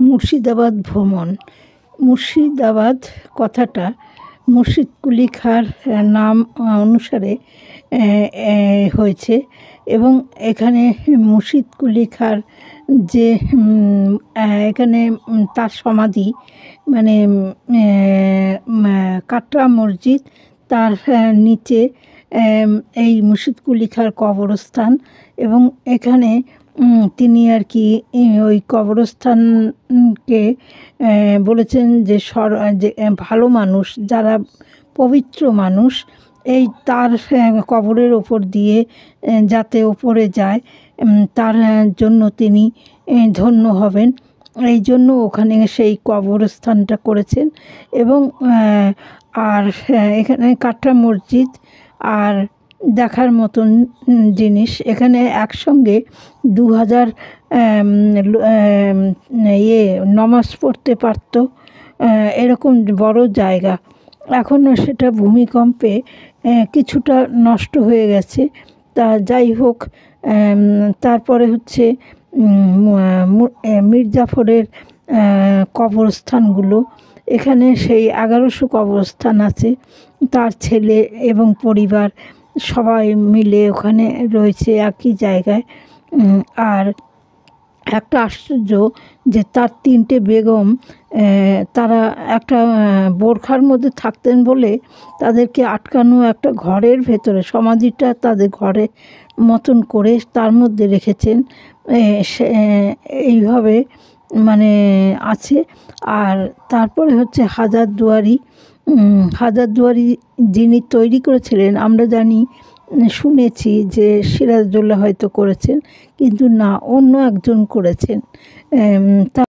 মুর্শিদাবাদ ভ্রমণ। মুর্শিদাবাদ কথাটা মুর্শিদ কুলি খাঁর নাম অনুসারে হয়েছে এবং এখানে মুর্শিদ কুলি খাঁর যে এখানে তার সমাধি মানে কাটরা মসজিদ, তার নিচে এই মুর্শিদ কুলি খাঁর কবরস্থান এবং এখানে তিনি আর কি ওই কবরস্থানকে বলেছেন যে যে ভালো মানুষ, যারা পবিত্র মানুষ, এই তার কবরের ওপর দিয়ে যাতে ওপরে যায় তার জন্য তিনি ধন্য হবেন, এই জন্য ওখানে সেই কবরস্থানটা করেছেন। এবং আর এখানে কাটরা মসজিদ আর দেখার মতন জিনিস, এখানে একসঙ্গে 2000 নমাজ পড়তে পারত, এরকম বড় জায়গা। এখনও সেটা ভূমিকম্পে কিছুটা নষ্ট হয়ে গেছে। তা যাই হোক, তারপরে হচ্ছে মীর জাফরের কবরস্থানগুলো, এখানে সেই 1100 কবরস্থান আছে, তার ছেলে এবং পরিবার সবাই মিলে ওখানে রয়েছে একই জায়গায়। আর একটা আশ্চর্য যে তার 3টে বেগম, তারা একটা বোরখার মধ্যে থাকতেন বলে তাদেরকে আটকানো একটা ঘরের ভেতরে, সমাধিটা তাদের ঘরের মতন করে তার মধ্যে রেখেছেন, এইভাবে মানে আছে। আর তারপরে হচ্ছে হাজারদুয়ারি। হাজারদুয়ারি যিনি তৈরি করেছিলেন, আমরা জানি, শুনেছি যে সিরাজদৌল্লা হয়তো করেছেন, কিন্তু না, অন্য একজন করেছেন। তা